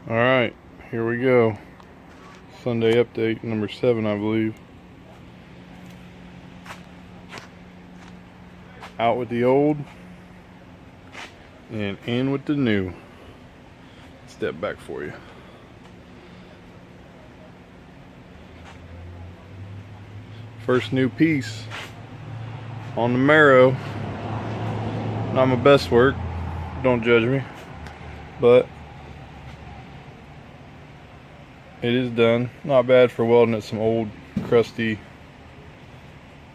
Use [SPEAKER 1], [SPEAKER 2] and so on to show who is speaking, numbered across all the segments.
[SPEAKER 1] Alright, here we go. Sunday update number 7, I believe. Out with the old and in with the new. Step back for you. First new piece on the Camaro. Not my best work, don't judge me, but it is done. Not bad for welding at some old crusty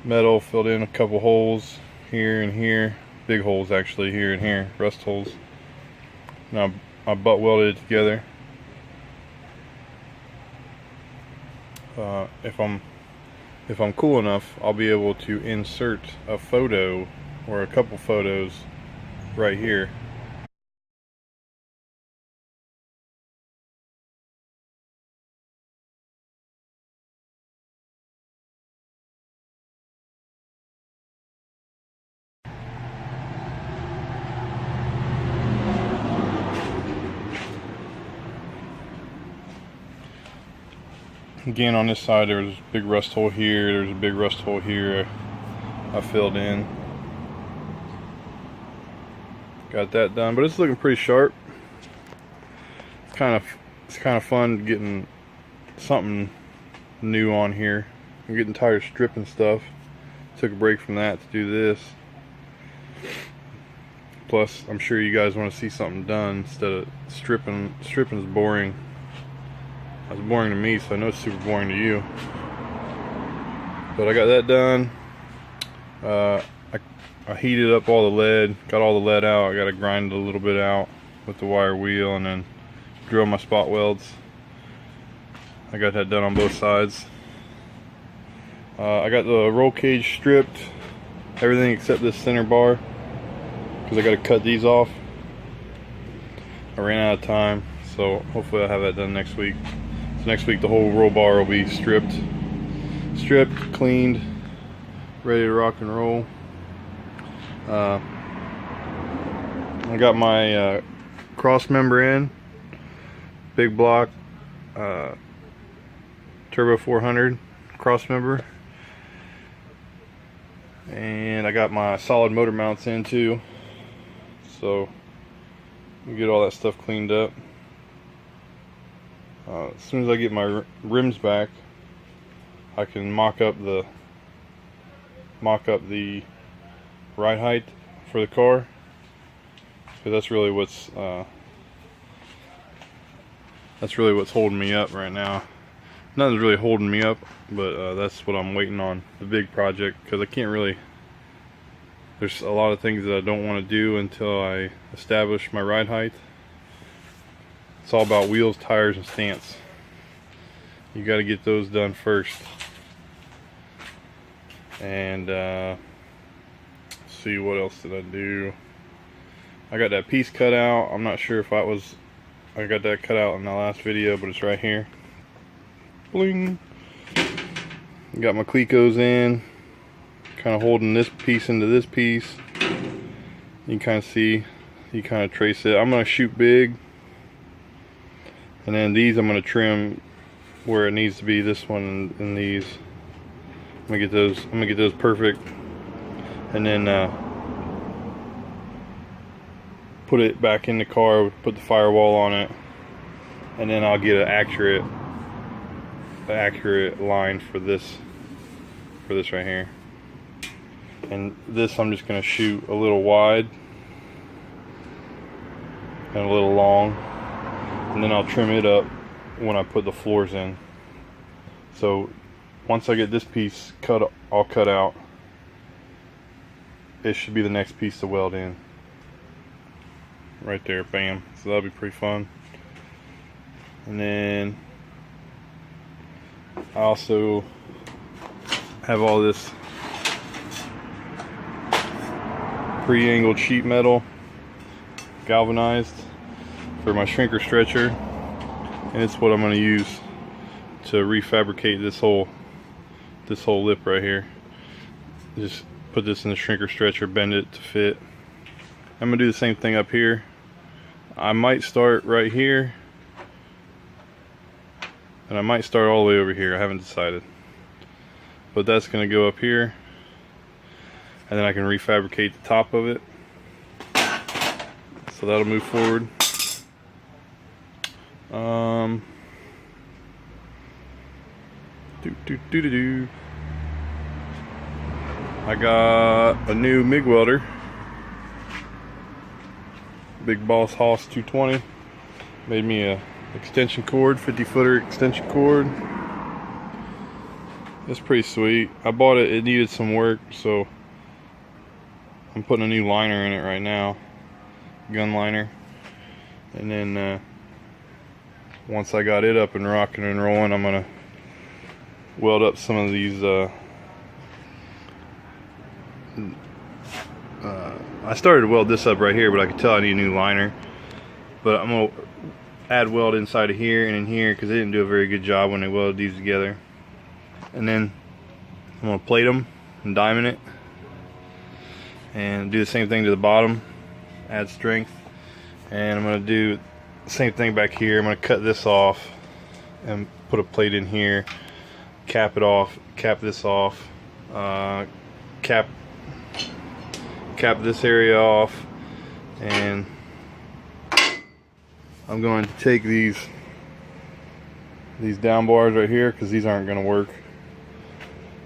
[SPEAKER 1] metal. Filled in a couple holes here and here. Big holes actually, here and here. Rust holes. Now I butt welded it together. If I'm cool enough, I'll be able to insert a photo or a couple photos right here. Again, on this side there's a big rust hole here, there's a big rust hole here I filled in. Got that done, but it's looking pretty sharp. It's kind of fun getting something new on here. I'm getting tired of stripping stuff. Took a break from that to do this. Plus, I'm sure you guys want to see something done instead of stripping. Stripping is boring. It's boring to me, so I know it's super boring to you. But I got that done. I heated up all the lead, got all the lead out. I got to grind it a little bit out with the wire wheel and then drill my spot welds. I got that done on both sides. I got the roll cage stripped, everything except this center bar, because I got to cut these off. I ran out of time, so hopefully I'll have that done next week. So next week the whole roll bar will be stripped, cleaned, ready to rock and roll. I got my cross member in, big block Turbo 400 cross member, and I got my solid motor mounts in too, so we get all that stuff cleaned up. As soon as I get my rims back, I can mock up the ride height for the car, because that's really what's holding me up right now. Nothing's really holding me up, but that's what I'm waiting on, the big project, because I can't really, there's a lot of things that I don't want to do until I establish my ride height. It's all about wheels, tires, and stance. You got to get those done first. And see, what else did I do? I got that piece cut out. I'm not sure if I got that cut out in the last video, but it's right here. Bling. Got my clecos in, kind of holding this piece into this piece. You can kind of see, you kind of trace it. I'm going to shoot big, and then these I'm going to trim where it needs to be, this one and these. I'm gonna get those perfect, and then put it back in the car, put the firewall on it, and then I'll get an accurate line for this right here. And this I'm just gonna shoot a little wide and a little long, and then I'll trim it up when I put the floors in. So once I get this piece all cut out, it should be the next piece to weld in. Right there, bam. So that'll be pretty fun. And then I also have all this pre-angled sheet metal, galvanized, for my shrinker stretcher, and it's what I'm going to use to refabricate this whole lip right here. Just put this in the shrinker stretcher, bend it to fit. I'm gonna do the same thing up here. I might start right here And I might start all the way over here, I haven't decided. But that's going to go up here, and then I can refabricate the top of it. So that'll move forward. I got a new MIG welder, Big Boss Hoss 220. Made me a extension cord, 50-footer extension cord. It's pretty sweet. I bought it, it needed some work, so I'm putting a new liner in it right now, gun liner. And then once I got it up and rocking and rolling, I'm gonna weld up some of these I started to weld this up right here, but I could tell I need a new liner. But I'm gonna add weld inside of here and in here because they didn't do a very good job when they welded these together. And then I'm gonna plate them and diamond it and do the same thing to the bottom, add strength. And I'm gonna do the same thing back here. I'm gonna cut this off and put a plate in here, cap it off, cap this off, cap this area off, and I'm going to take these down bars right here because these aren't going to work.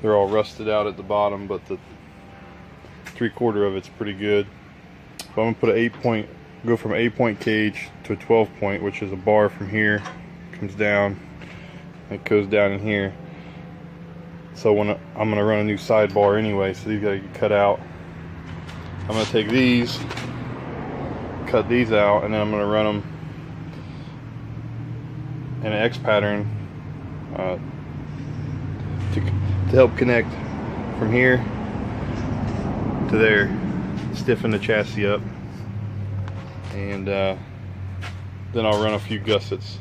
[SPEAKER 1] They're all rusted out at the bottom, but the 3/4 of it's pretty good. So I'm going to put go from an 8-point cage to a 12-point, which is a bar from here, comes down, it goes down in here. So when I'm going to run a new sidebar anyway, so these got to get cut out. I'm going to take these, cut these out, and then I'm going to run them in an X pattern to help connect from here to there, stiffen the chassis up, and then I'll run a few gussets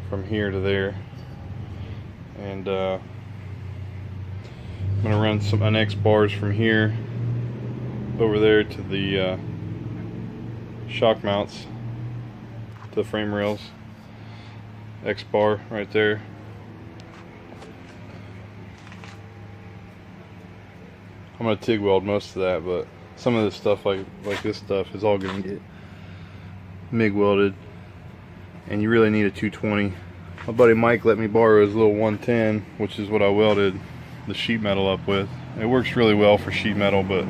[SPEAKER 1] from here to there, and I'm going to run an X bars from here over there to the shock mounts, to the frame rails. X bar right there. I'm gonna TIG weld most of that, but some of this stuff, like this stuff, is all gonna get MIG welded, and you really need a 220. My buddy Mike let me borrow his little 110, which is what I welded the sheet metal up with. It works really well for sheet metal, but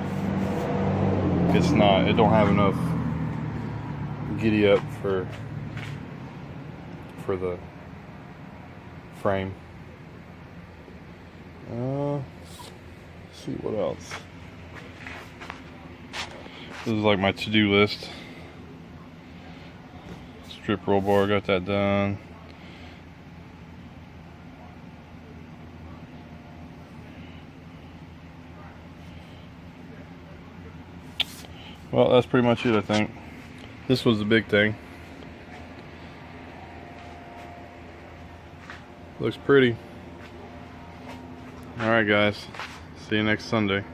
[SPEAKER 1] it don't have enough giddy up for the frame. Let's see what else. This is like my to-do list. Strip roll bar, got that done. Well, that's pretty much it, I think. This was the big thing. Looks pretty. Alright guys, see you next Sunday.